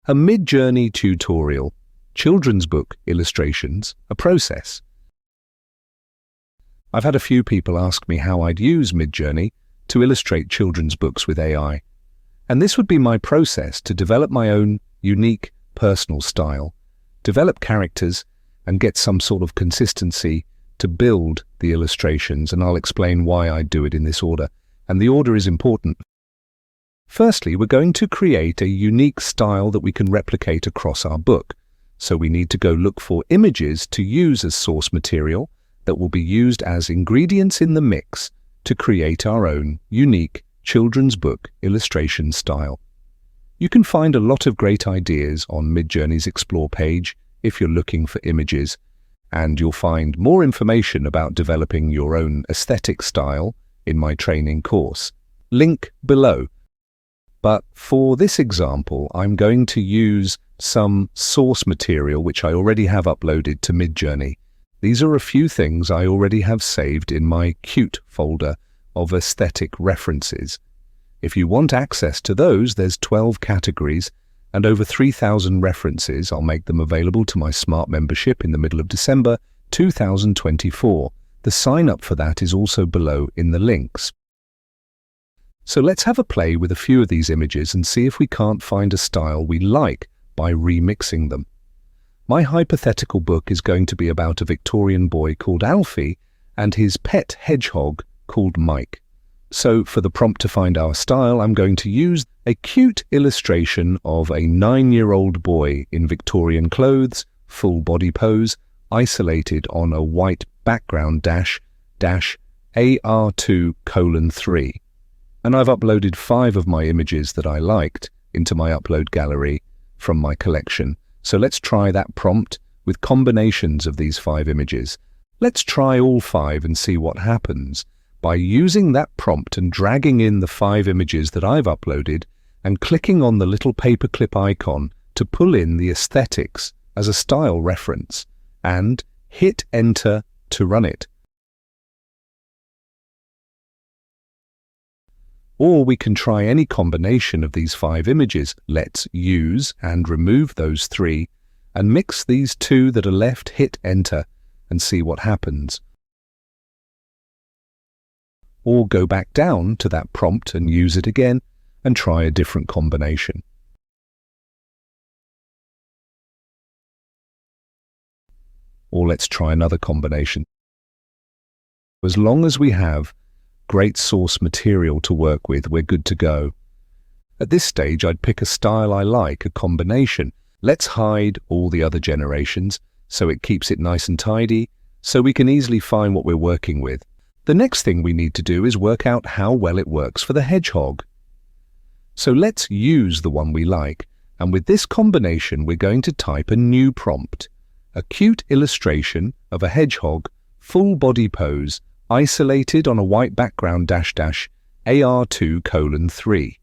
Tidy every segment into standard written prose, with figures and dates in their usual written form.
A MidJourney tutorial, children's book illustrations, a process. I've had a few people ask me how I'd use MidJourney to illustrate children's books with AI. And this would be my process to develop my own unique personal style, develop characters, and get some sort of consistency to build the illustrations, and I'll explain why I do it in this order. And the order is important. Firstly, we're going to create a unique style that we can replicate across our book. So we need to go look for images to use as source material that will be used as ingredients in the mix to create our own unique children's book illustration style. You can find a lot of great ideas on MidJourney's Explore page if you're looking for images, and you'll find more information about developing your own aesthetic style in my training course. Link below. But for this example, I'm going to use some source material which I already have uploaded to MidJourney. These are a few things I already have saved in my Cute folder of aesthetic references. If you want access to those, there's 12 categories and over 3,000 references. I'll make them available to my Smart membership in the middle of December 2024. The sign up for that is also below in the links. So let's have a play with a few of these images and see if we can't find a style we like by remixing them. My hypothetical book is going to be about a Victorian boy called Alfie and his pet hedgehog called Mike. So for the prompt to find our style, I'm going to use a cute illustration of a 9-year-old boy in Victorian clothes, full body pose, isolated on a white background AR2:3. And I've uploaded 5 of my images that I liked into my upload gallery from my collection. So let's try that prompt with combinations of these 5 images. Let's try all 5 and see what happens by using that prompt and dragging in the 5 images that I've uploaded and clicking on the little paperclip icon to pull in the aesthetics as a style reference and hit enter to run it. Or we can try any combination of these 5 images. Let's use and remove those 3 and mix these 2 that are left, hit enter and see what happens. Or go back down to that prompt and use it again and try a different combination. Or let's try another combination. As long as we have great source material to work with, we're good to go. At this stage, I'd pick a style I like, a combination. Let's hide all the other generations so it keeps it nice and tidy, so we can easily find what we're working with. The next thing we need to do is work out how well it works for the hedgehog. So let's use the one we like, and with this combination, we're going to type a new prompt. A cute illustration of a hedgehog, full body pose, isolated on a white background AR2:3.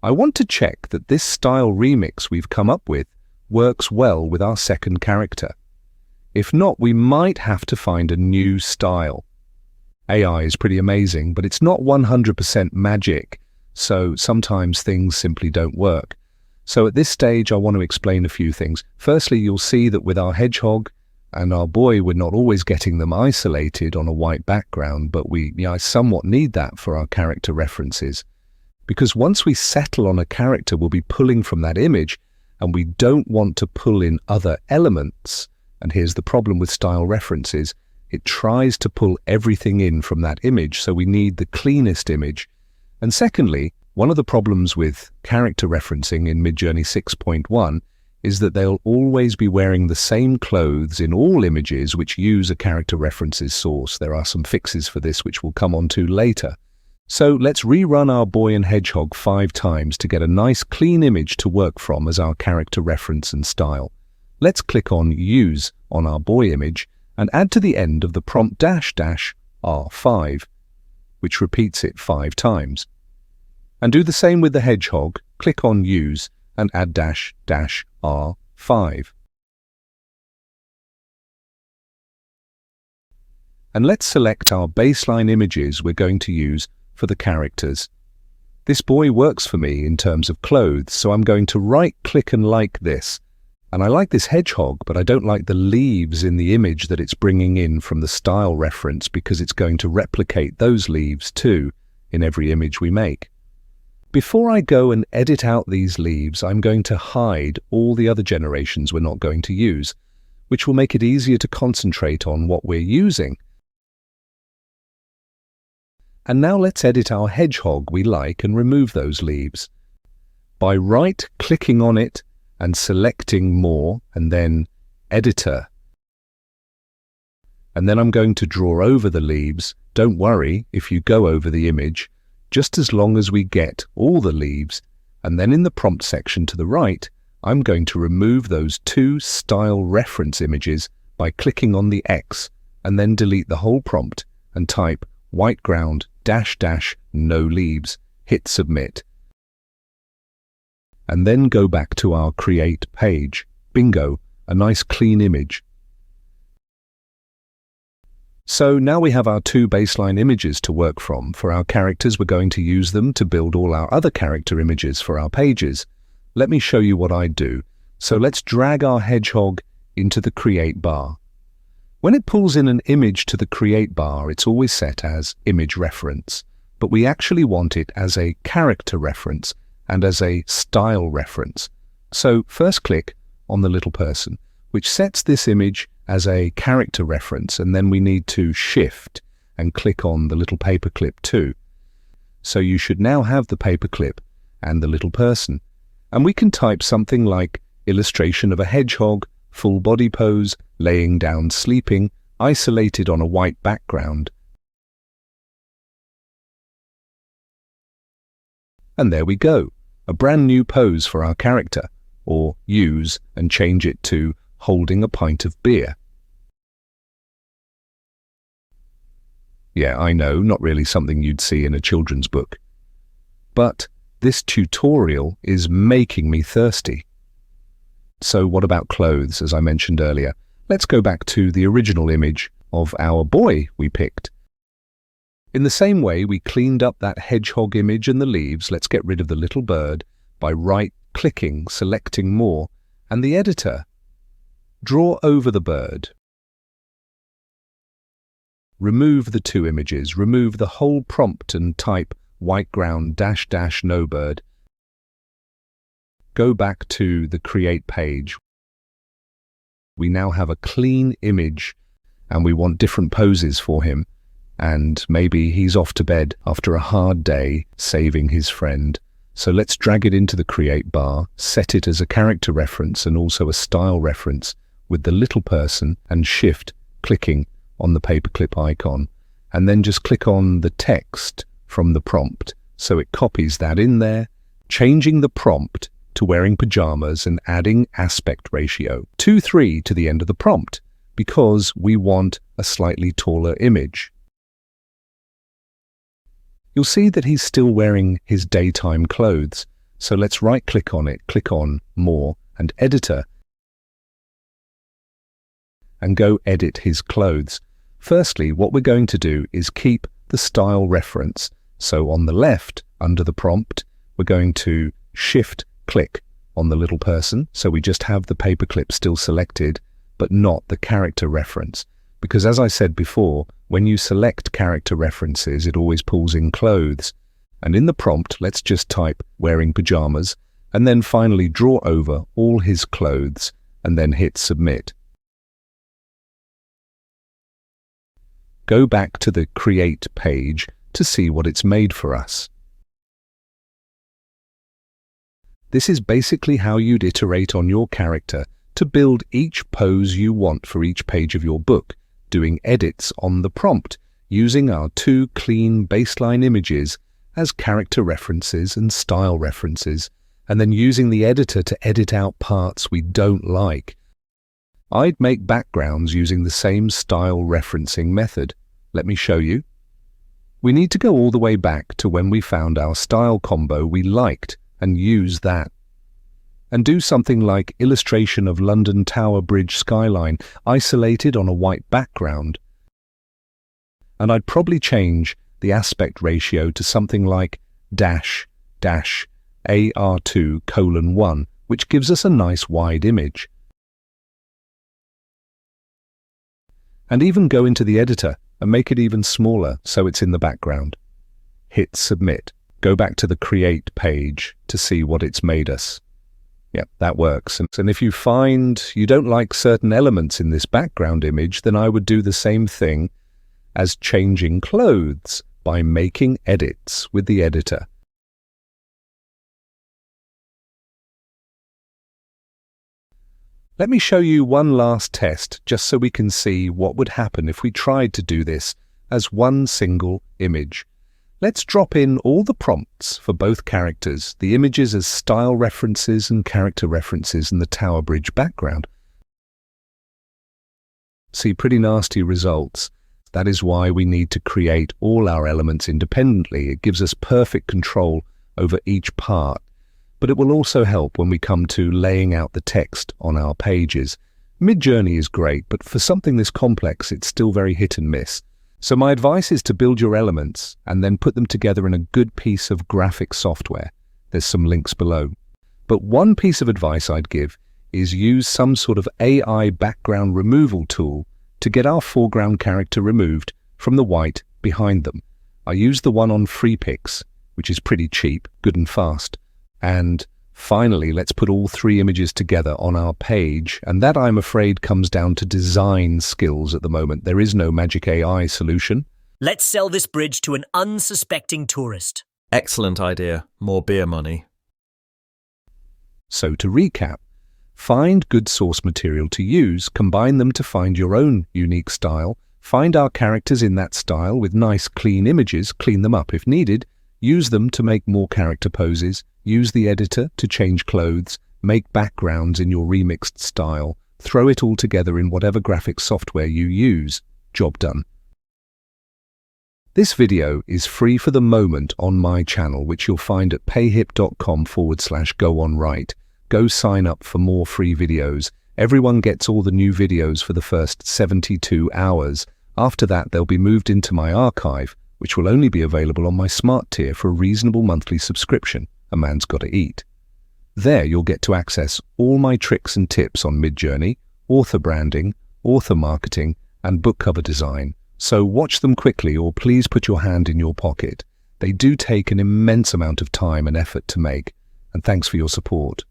I want to check that this style remix we've come up with works well with our second character. If not, we might have to find a new style. AI is pretty amazing, but it's not 100% magic, so sometimes things simply don't work. So at this stage, I want to explain a few things. Firstly, you'll see that with our hedgehog and our boy, we're not always getting them isolated on a white background, but I somewhat need that for our character references. Because once we settle on a character, we'll be pulling from that image, and we don't want to pull in other elements. And here's the problem with style references. It tries to pull everything in from that image, so we need the cleanest image. And secondly, one of the problems with character referencing in MidJourney 6.1 is that they'll always be wearing the same clothes in all images which use a character references source. There are some fixes for this which we'll come on to later. So let's rerun our boy and hedgehog 5 times to get a nice clean image to work from as our character reference and style. Let's click on Use on our boy image and add to the end of the prompt --R5, which repeats it 5 times. And do the same with the hedgehog. Click on Use and add --R5. And let's select our baseline images we're going to use for the characters. This boy works for me in terms of clothes, so I'm going to right-click and like this. And I like this hedgehog, but I don't like the leaves in the image that it's bringing in from the style reference because it's going to replicate those leaves too in every image we make. Before I go and edit out these leaves, I'm going to hide all the other generations we're not going to use, which will make it easier to concentrate on what we're using. And now let's edit our hedgehog we like and remove those leaves. By right-clicking on it and selecting More and then Editor. And then I'm going to draw over the leaves. Don't worry if you go over the image, just as long as we get all the leaves. And then in the prompt section to the right, I'm going to remove those two style reference images by clicking on the X and then delete the whole prompt and type white ground -- no leaves, hit submit. And then go back to our create page. Bingo, a nice clean image. So now we have our two baseline images to work from. For our characters, we're going to use them to build all our other character images for our pages. Let me show you what I do. So let's drag our hedgehog into the create bar. When it pulls in an image to the create bar, it's always set as image reference, but we actually want it as a character reference and as a style reference. So first click on the little person, which sets this image as a character reference, and then we need to shift and click on the little paperclip too. So you should now have the paperclip and the little person. And we can type something like illustration of a hedgehog, full body pose, laying down sleeping, isolated on a white background. And there we go, a brand new pose for our character, or use and change it to holding a pint of beer. Yeah, I know, not really something you'd see in a children's book. But this tutorial is making me thirsty. So what about clothes, as I mentioned earlier? Let's go back to the original image of our boy we picked. In the same way we cleaned up that hedgehog image and the leaves, let's get rid of the little bird by right-clicking, selecting More, and the editor. Draw over the bird. Remove the two images, remove the whole prompt and type white ground -- no bird. Go back to the create page. We now have a clean image and we want different poses for him. And maybe he's off to bed after a hard day saving his friend. So let's drag it into the create bar, set it as a character reference and also a style reference with the little person, and shift clicking on the paperclip icon. And then just click on the text from the prompt. So it copies that in there, changing the prompt to wearing pajamas and adding aspect ratio 2:3 to the end of the prompt because we want a slightly taller image. You'll see that he's still wearing his daytime clothes. So let's right-click on it, click on More and Editor, and go edit his clothes. Firstly, what we're going to do is keep the style reference. So on the left, under the prompt, we're going to shift-click on the little person. So we just have the paperclip still selected, but not the character reference. Because as I said before, when you select character references, it always pulls in clothes. And in the prompt, let's just type wearing pajamas, and then finally draw over all his clothes, and then hit submit. Go back to the create page to see what it's made for us. This is basically how you'd iterate on your character to build each pose you want for each page of your book, doing edits on the prompt, using our two clean baseline images as character references and style references, and then using the editor to edit out parts we don't like. I'd make backgrounds using the same style referencing method. Let me show you. We need to go all the way back to when we found our style combo we liked and use that. And do something like illustration of London Tower Bridge skyline isolated on a white background. And I'd probably change the aspect ratio to something like AR2:1, which gives us a nice wide image. And even go into the editor and make it even smaller so it's in the background. Hit Submit. Go back to the Create page to see what it's made us. Yep, that works. And if you find you don't like certain elements in this background image, then I would do the same thing as changing clothes by making edits with the editor. Let me show you one last test just so we can see what would happen if we tried to do this as one single image. Let's drop in all the prompts for both characters, the images as style references and character references in the Tower Bridge background. See, pretty nasty results. That is why we need to create all our elements independently. It gives us perfect control over each part. But it will also help when we come to laying out the text on our pages. MidJourney is great, but for something this complex, it's still very hit and miss. So my advice is to build your elements and then put them together in a good piece of graphic software. There's some links below. But one piece of advice I'd give is use some sort of AI background removal tool to get our foreground character removed from the white behind them. I use the one on FreePix, which is pretty cheap, good and fast. And finally, let's put all three images together on our page, and that, I'm afraid, comes down to design skills at the moment. There is no magic AI solution. Let's sell this bridge to an unsuspecting tourist. Excellent idea. More beer money. So to recap, find good source material to use, combine them to find your own unique style, find our characters in that style with nice clean images, clean them up if needed, use them to make more character poses, use the editor to change clothes, make backgrounds in your remixed style, throw it all together in whatever graphic software you use. Job done. This video is free for the moment on my channel, which you'll find at payhip.com/goonright. Go sign up for more free videos. Everyone gets all the new videos for the first 72 hours. After that, they'll be moved into my archive, which will only be available on my Smart tier for a reasonable monthly subscription. A man's got to eat. There you'll get to access all my tricks and tips on MidJourney, author branding, author marketing, and book cover design. So watch them quickly, or please put your hand in your pocket. They do take an immense amount of time and effort to make, and thanks for your support.